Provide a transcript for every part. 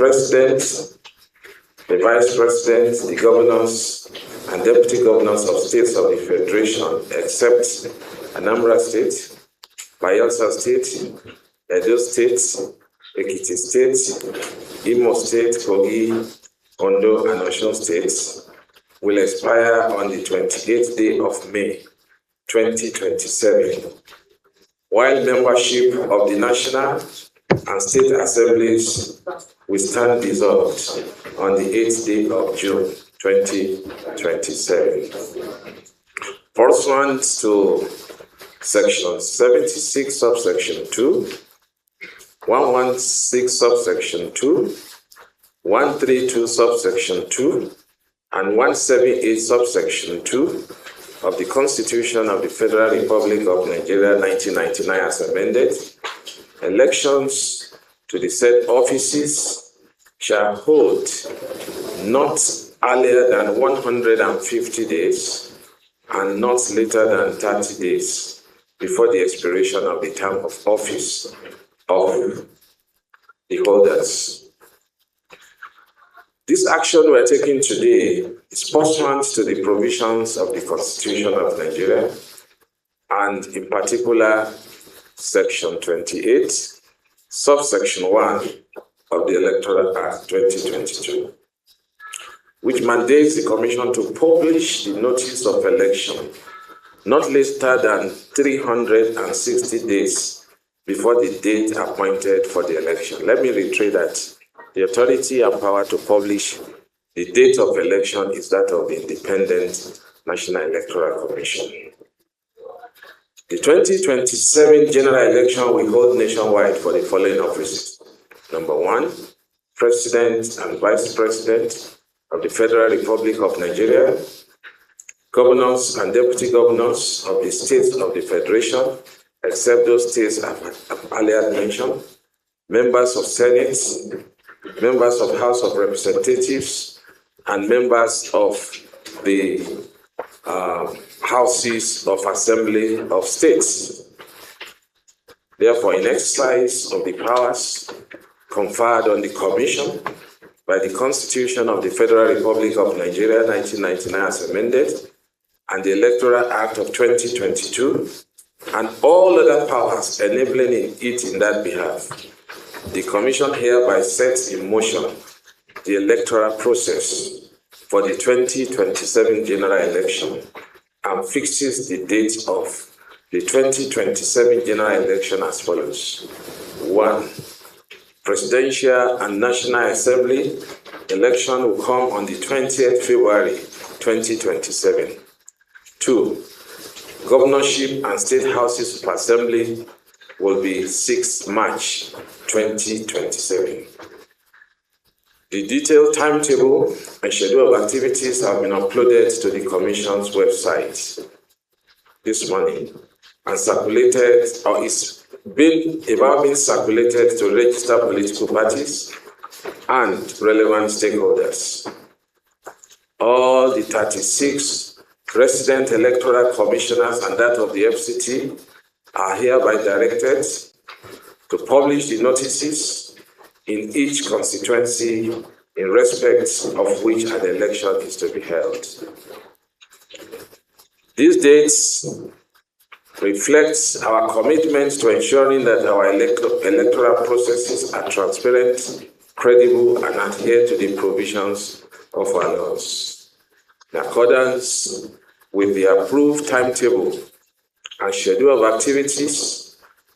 President, the Vice President, the governors, and deputy governors of states of the Federation, except Anambra State, Bayelsa State, Edo State, Ekiti State, Imo State, Kogi, Ondo, and Osun States, will expire on the 28th day of May, 2027, while membership of the National and State Assemblies will stand dissolved on the 8th day of June, 2027. Pursuant to Section 76, subsection 2, 116, subsection 2, 132, subsection 2, and 178, subsection 2 of the Constitution of the Federal Republic of Nigeria, 1999, as amended, elections to the said offices shall hold not earlier than 150 days and not later than 30 days before the expiration of the term of office of the holders. This action we are taking today is pursuant to the provisions of the Constitution of Nigeria, and in particular, Section 28, subsection 1 of the Electoral Act 2022, which mandates the Commission to publish the notice of election not later than 360 days before the date appointed for the election. Let me reiterate that the authority and power to publish the date of election is that of the Independent National Electoral Commission. The 2027 general election will hold nationwide for the following offices. Number 1, President and Vice President of the Federal Republic of Nigeria, governors and deputy governors of the states of the Federation, except those states I've earlier mentioned, members of Senate, members of House of Representatives, and members of the Houses of Assembly of States. Therefore, in exercise of the powers conferred on the Commission by the Constitution of the Federal Republic of Nigeria, 1999, as amended, and the Electoral Act of 2022, and all other powers enabling it in that behalf, the Commission hereby sets in motion the electoral process for the 2027 general election and fixes the date of the 2027 general election as follows. 1. Presidential and National Assembly election will come on the 20th February 2027. 2. Governorship and State Houses of Assembly will be 6 March 2027. The detailed timetable and schedule of activities have been uploaded to the Commission's website this morning and circulated, or is being circulated to registered political parties and relevant stakeholders. All the 36 resident electoral commissioners and that of the FCT are hereby directed to publish the notices in each constituency in respect of which an election is to be held. These dates reflect our commitment to ensuring that our electoral processes are transparent, credible, and adhere to the provisions of our laws. In accordance with the approved timetable and schedule of activities,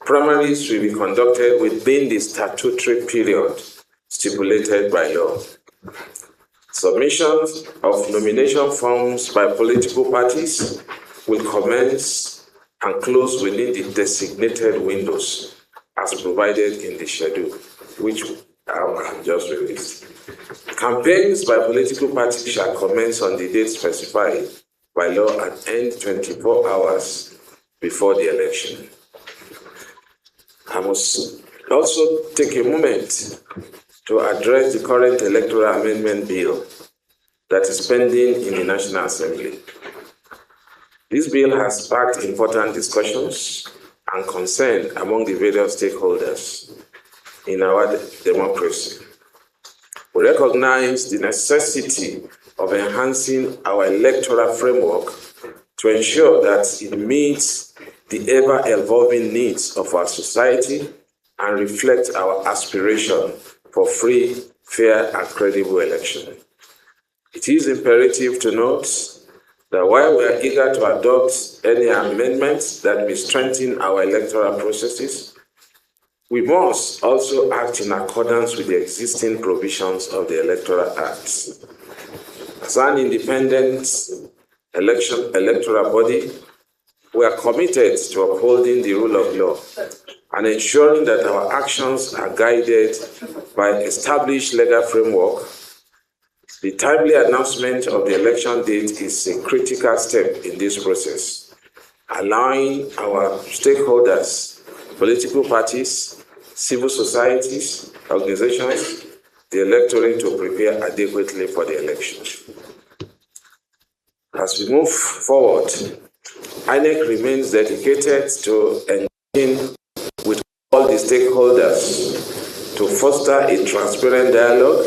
primaries will be conducted within the statutory period stipulated by law. Submissions of nomination forms by political parties will commence and close within the designated windows as provided in the schedule, which I have just released. Campaigns by political parties shall commence on the date specified by law and end 24 hours before the election. I must also take a moment to address the current electoral amendment bill that is pending in the National Assembly. This bill has sparked important discussions and concern among the various stakeholders in our democracy. We recognize the necessity of enhancing our electoral framework to ensure that it meets the ever-evolving needs of our society and reflects our aspiration for free, fair, and credible election. It is imperative to note that while we are eager to adopt any amendments that may strengthen our electoral processes, we must also act in accordance with the existing provisions of the Electoral Act. As an independent electoral body, we are committed to upholding the rule of law and ensuring that our actions are guided by established legal framework. The timely announcement of the election date is a critical step in this process, allowing our stakeholders, political parties, civil societies, organizations, the electorate to prepare adequately for the election. As we move forward, Inec remains dedicated to engaging with all the stakeholders to foster a transparent dialogue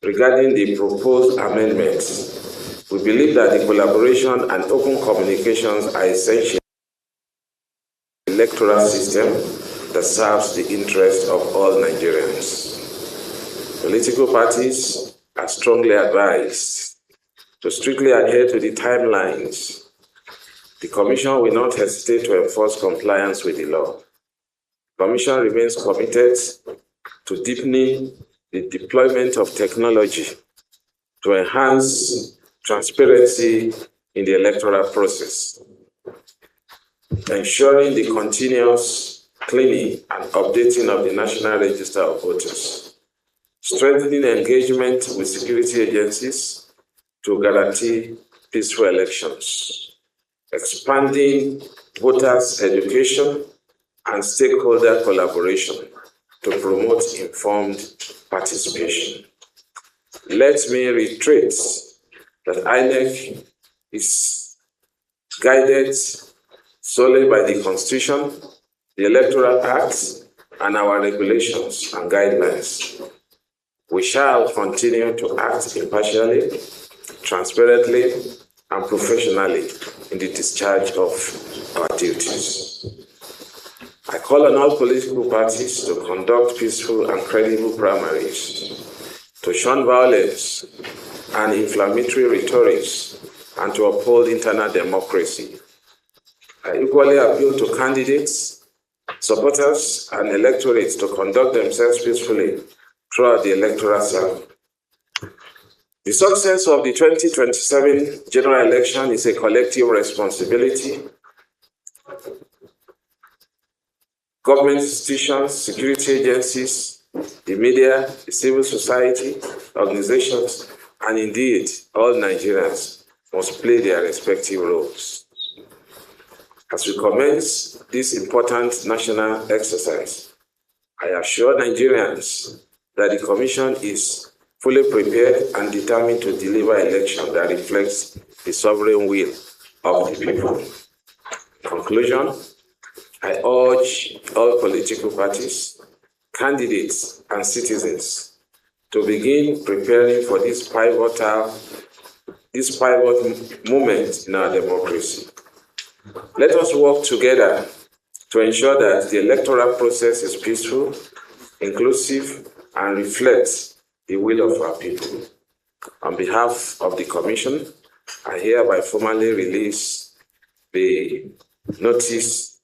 regarding the proposed amendments. We believe that the collaboration and open communications are essential in the electoral system that serves the interests of all Nigerians. Political parties are strongly advised to strictly adhere to the timelines. The Commission will not hesitate to enforce compliance with the law. The Commission remains committed to deepening the deployment of technology to enhance transparency in the electoral process, ensuring the continuous cleaning and updating of the National Register of Voters, strengthening engagement with security agencies to guarantee peaceful elections, expanding voters' education and stakeholder collaboration to promote informed participation. Let me reiterate that INEC is guided solely by the Constitution, the Electoral Act, and our regulations and guidelines. We shall continue to act impartially, transparently, and professionally in the discharge of our duties. I call on all political parties to conduct peaceful and credible primaries, to shun violence and inflammatory rhetorics, and to uphold internal democracy. I equally appeal to candidates, supporters, and electorates to conduct themselves peacefully throughout the electoral cycle. The success of the 2027 general election is a collective responsibility. Government institutions, security agencies, the media, the civil society, organizations, and indeed all Nigerians must play their respective roles. As we commence this important national exercise, I assure Nigerians that the Commission is fully prepared and determined to deliver an election that reflects the sovereign will of the people. In conclusion, I urge all political parties, candidates, and citizens to begin preparing for this pivotal moment in our democracy. Let us work together to ensure that the electoral process is peaceful, inclusive, and reflects the will of our people. On behalf of the Commission, I hereby formally release the notice